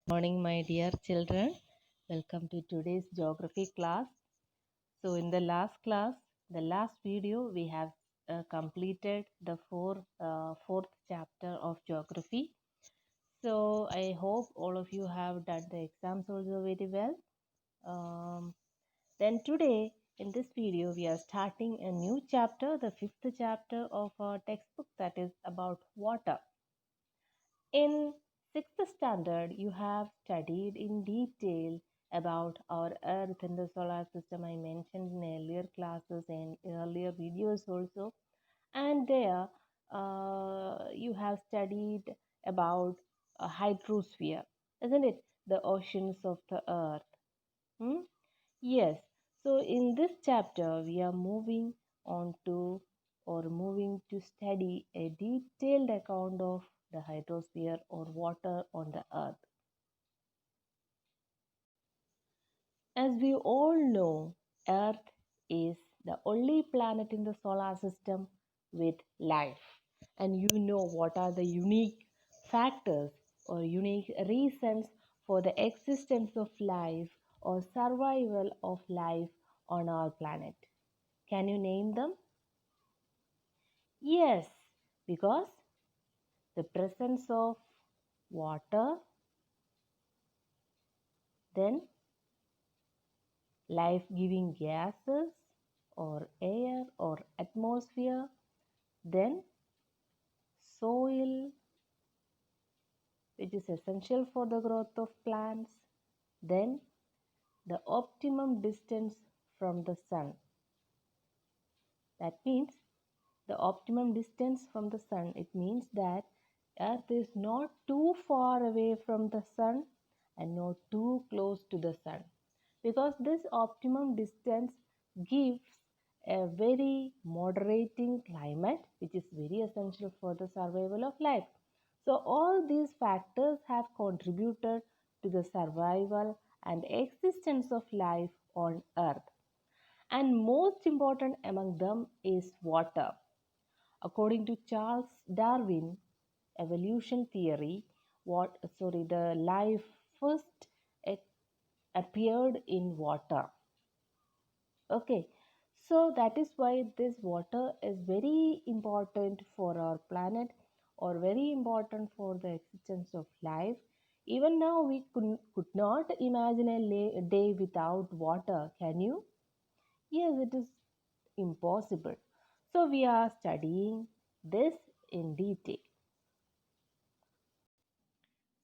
Morning, my dear children. Welcome to today's geography class. So, in the last class, the last video, we have completed the fourth chapter of geography. So, I hope all of you have done the exams also very well. Then today, in this video, we are starting a new chapter, the fifth chapter of our textbook, that is about water. In sixth standard, you have studied in detail about our Earth and the solar system. I mentioned in earlier classes and earlier videos also. And there, you have studied about a hydrosphere, isn't it? The oceans of the Earth. Hmm? Yes. So in this chapter, we are moving to study a detailed account of the hydrosphere or water on the earth. As we all know, Earth is the only planet in the solar system with life. And you know what are the unique factors or unique reasons for the existence of life or survival of life on our planet. Can you name them? Yes, because the presence of water, then life giving gases or air or atmosphere, then soil, which is essential for the growth of plants, then the optimum distance from the sun. That means the optimum distance from the sun, it means that earth is not too far away from the sun and not too close to the sun, because this optimum distance gives a very moderating climate which is very essential for the survival of life. So all these factors have contributed to the survival and existence of life on earth, and most important among them is water. According to Charles Darwin evolution theory, the life first appeared in water. Okay, so that is why this water is very important for our planet or very important for the existence of life. Even now, we could not imagine a day without water. Can you? Yes, it is impossible. So, we are studying this in detail.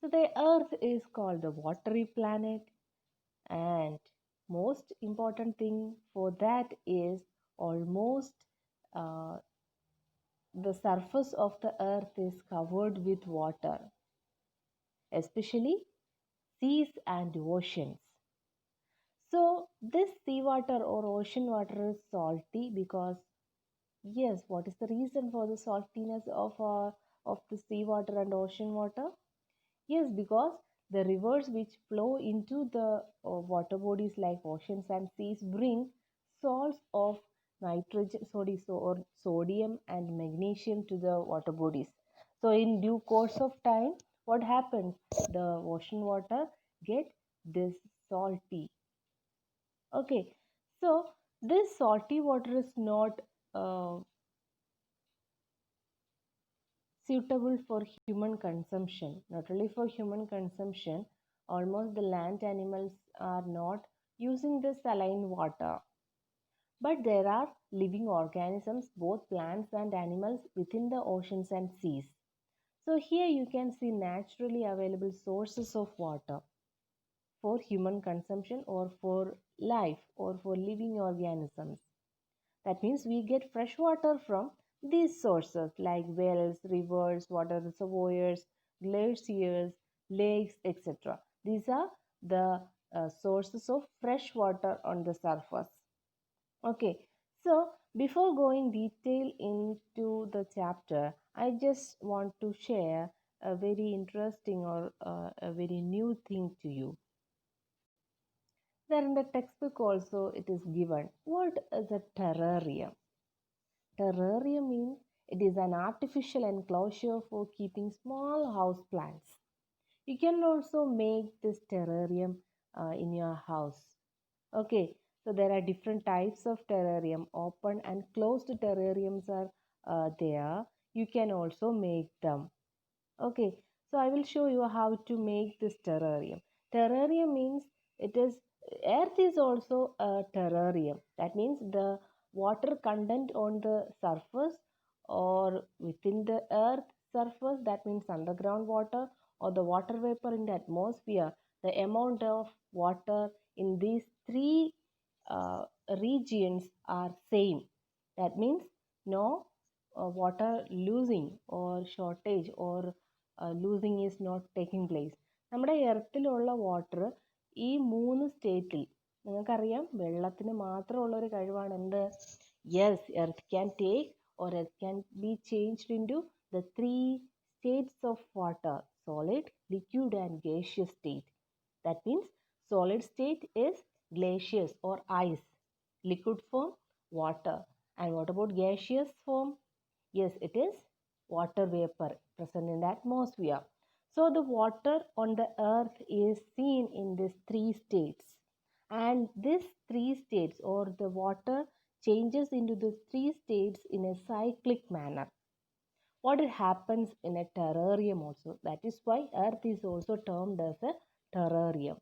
So, the Earth is called the watery planet, and most important thing for that is almost uh, the surface of the earth is covered with water, especially seas and oceans. So this seawater or ocean water is salty because, yes, what is the reason for the saltiness of the seawater and ocean water? Yes, because the rivers which flow into the water bodies like oceans and seas bring salts of sodium and magnesium to the water bodies. So in due course of time, what happens? The ocean water get this salty. Okay, so this salty water is not uh, suitable for human consumption. Not only for human consumption, almost the land animals are not using the saline water. But there are living organisms, both plants and animals, within the oceans and seas. So here you can see naturally available sources of water for human consumption or for life or for living organisms. That means we get fresh water from these sources like wells, rivers, water reservoirs, glaciers, lakes, etc. These are the sources of fresh water on the surface. Okay, so before going detail into the chapter, I just want to share a very interesting or a very new thing to you. There in the textbook also it is given. What is a terrarium? Terrarium means it is an artificial enclosure for keeping small house plants. You can also make this terrarium in your house. Okay, so there are different types of terrarium. Open and closed terrariums are there. You can also make them. Okay, so I will show you how to make this terrarium. Terrarium means it is, earth is also a terrarium. That means the water content on the surface or within the earth surface, that means underground water, or the water vapor in the atmosphere, the amount of water in these three uh, regions are same. That means no water losing or shortage or losing is not taking place. നമ്മുടെ എർത്തിലുള്ള water ഈ മൂന്ന് സ്റ്റേറ്റിൽ, നിങ്ങൾക്കറിയാം വെള്ളത്തിന് മാത്രമുള്ള ഒരു കഴിവാണ് എന്ത്, yes, earth can take or earth can be changed into the three states of water: solid, liquid and gaseous state. That means solid state is glaciers or ice, liquid form water, and what about gaseous form? Yes, it is water vapor present in the atmosphere. So the water on the earth is seen in these three states, and these three states or the water changes into the three states in a cyclic manner. What happens in a terrarium also, that is why earth is also termed as a terrarium.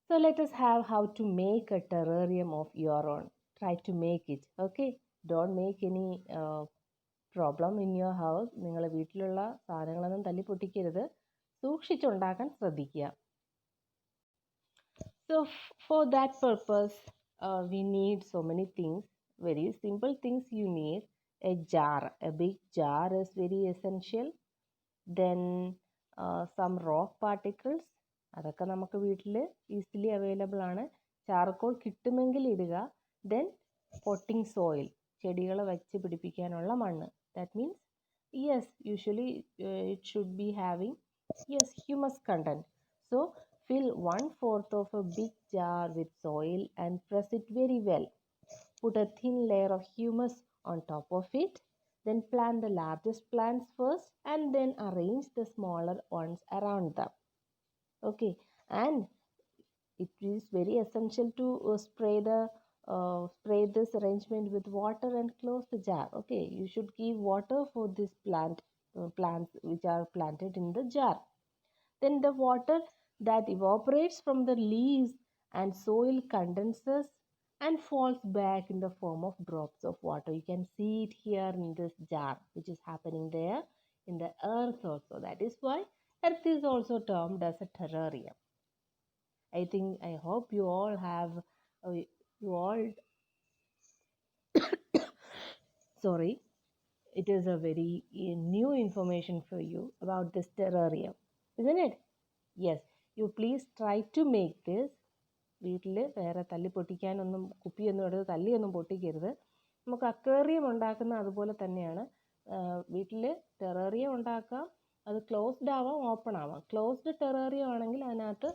So let us have how to make a terrarium of your own. Try to make it. Okay, don't make any problem in your house. നിങ്ങളുടെ വീട്ടിലുള്ള സാധനങ്ങളൊന്നും തല്ലി പൊട്ടിക്കരുത്, സൂക്ഷിച്ചുണ്ടാക്കാൻ ശ്രദ്ധിക്കുക. So for that purpose we need so many things. Very simple things you need: a jar, a big jar is very essential. Then some rock particles, അതൊക്കെ നമുക്ക് വീട്ടിൽ easily available ആണ്. Charcoal കിട്ടുമെങ്കിൽ ഇടുക. ദെൻ പൊട്ടിംഗ് സോയിൽ, ചെടികൾ വെച്ച് പിടിപ്പിക്കാനുള്ള മണ്ണ്. That means yes, usually it should be having yes humus content. So fill 1/4 of a big jar with soil and press it very well. Put a thin layer of humus on top of it. Then plant the largest plants first and then arrange the smaller ones around them. Okay, and it is very essential to spray this arrangement with water and close the jar. Okay, you should give water for this plants which are planted in the jar. Then the water that evaporates from the leaves and soil condenses and falls back in the form of drops of water. You can see it here in this jar, which is happening there in the earth also. That is why earth is also termed as a terrarium. I hope you all have, you all, sorry, it is a very new information for you about this terrarium, isn't it? Yes, you please try to make this. വീട്ടിൽ വേറെ തല്ലി പൊട്ടിക്കാനൊന്നും, കുപ്പിയൊന്നും എടുത്ത് തല്ലിയൊന്നും പൊട്ടിക്കരുത്. നമുക്ക് aquarium ഉണ്ടാക്കുന്ന അതുപോലെ തന്നെയാണ്. വീട്ടിൽ terrarium ഉണ്ടാക്കാം. അത് ക്ലോസ്ഡ് ആവാം, ഓപ്പൺ ആവാം. ക്ലോസ്ഡ് ടെറേറിയം ആണെങ്കിൽ അതിനകത്ത്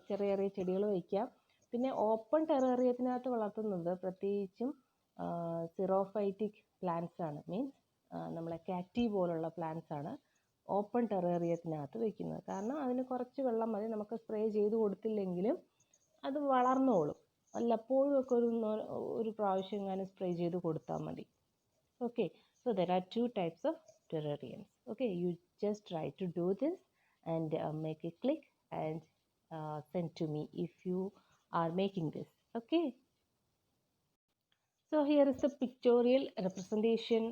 ചെറിയ ചെറിയ ചെടികൾ വയ്ക്കാം. പിന്നെ ഓപ്പൺ ടെറേറിയത്തിനകത്ത് വളർത്തുന്നത് പ്രത്യേകിച്ചും സിറോഫൈറ്റിക് പ്ലാന്റ്സ് ആണ്. മീൻസ് നമ്മളെ കാറ്റി പോലുള്ള പ്ലാന്റ്സ് ആണ് ഓപ്പൺ ടെറേറിയത്തിനകത്ത് വയ്ക്കുന്നത്. കാരണം അതിന് കുറച്ച് വെള്ളം മതി. നമുക്ക് സ്പ്രേ ചെയ്ത് കൊടുത്തില്ലെങ്കിലും അത് വളർന്നോളും. വല്ലപ്പോഴും ഒക്കെ ഒരു പ്രാവശ്യം എങ്ങാനും സ്പ്രേ ചെയ്ത് കൊടുത്താൽ മതി. Okay, so there are two types of terrariums. Okay, you just try to do this and make a click and send to me if you are making this. Okay, so here is the pictorial representation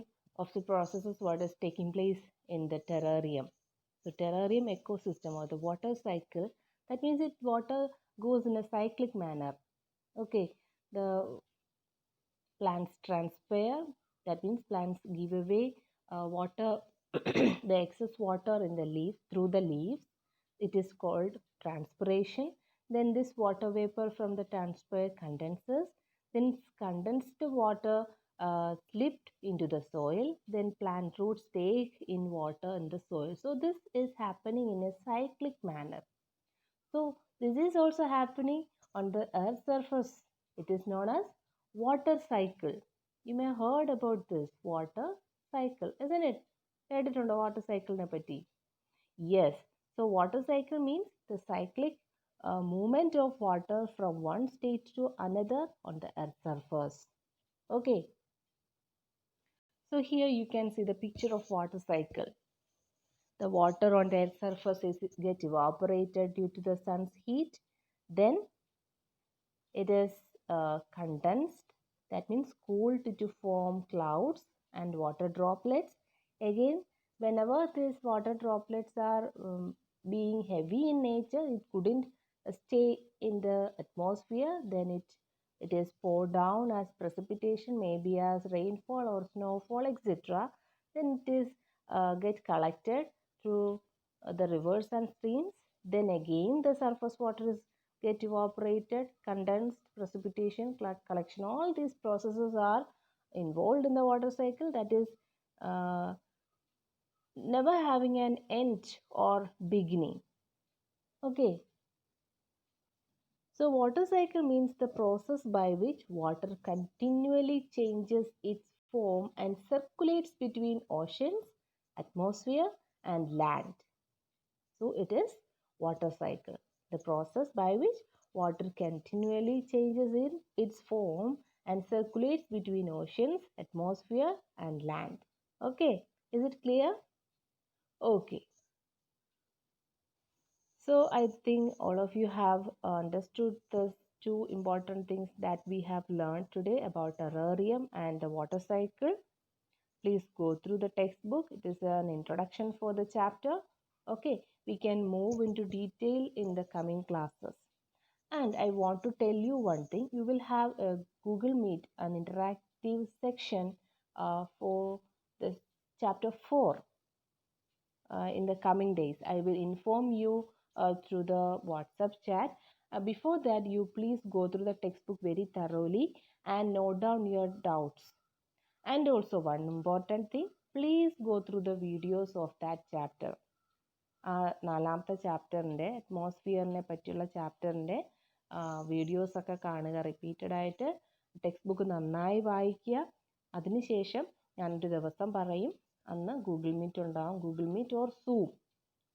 of the processes what is taking place in the terrarium. So terrarium ecosystem or the water cycle, that means it water goes in a cyclic manner. Okay, the plants transpire, that means plants give away water the excess water in the leaf through the leaves. It is called transpiration. Then this water vapor from the transpire condenses. Then condensed water slipped into the soil. Then plant roots take in water in the soil. So this is happening in a cyclic manner. So this is also happening on the earth's surface. It is known as water cycle. You may have heard about this water cycle, isn't it? കേട്ടിട്ടുണ്ടോ water സൈക്കിളിനെ പറ്റി? Yes. So water cycle means the cyclic movement of water from one state to another on the earth's surface. Okay. So here you can see the picture of water cycle. The water on the earth's surface is get evaporated due to the sun's heat. Then it is condensed, that means cooled to form clouds and water droplets. Again, whenever these water droplets are being heavy in nature, it couldn't stay in the atmosphere, then it is poured down as precipitation, maybe as rainfall or snowfall, etc. Then it is get collected through the rivers and streams. Then again the surface water is get evaporated, condensed, precipitation, collection. All these processes are involved in the water cycle, that is uh, never having an end or beginning. Okay. So water cycle means the process by which water continually changes its form and circulates between oceans, atmosphere and land. So it is water cycle, the process by which water continually changes in its form and circulates between oceans, atmosphere and land. Okay, is it clear? Okay. So I think all of you have understood the two important things that we have learned today about terrarium and the water cycle. Please go through the textbook. It is an introduction for the chapter. Okay, we can move into detail in the coming classes. And I want to tell you one thing. You will have a Google Meet, an interactive section for the chapter 4 in the coming days. I will inform you through the WhatsApp chat. Before that, you please go through the textbook very thoroughly and note down your doubts. And also one important thing, please go through the videos of that chapter. നാലാമത്തെ ചാപ്റ്ററിൻ്റെ അറ്റ്മോസ്ഫിയറിനെ പറ്റിയുള്ള ചാപ്റ്ററിൻ്റെ വീഡിയോസൊക്കെ കാണുക, repeated ആയിട്ട് text book നന്നായി വായിക്കുക. അതിനുശേഷം ഞാനൊരു ദിവസം പറയും, അന്ന് ഗൂഗിൾ മീറ്റ് ഉണ്ടാകും. Google Meet or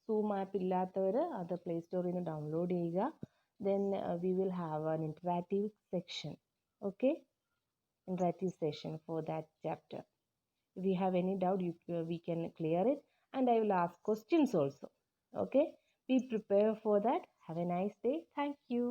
Zoom app ഇല്ലാത്തവർ അത് പ്ലേ സ്റ്റോറിൽ നിന്ന് ഡൗൺലോഡ് ചെയ്യുക. Then we will have an interactive session. Okay, interactive session for that chapter. If you have any doubt, we can clear it, and I will ask questions also. Okay, be prepared for that. Have a nice day. Thank you.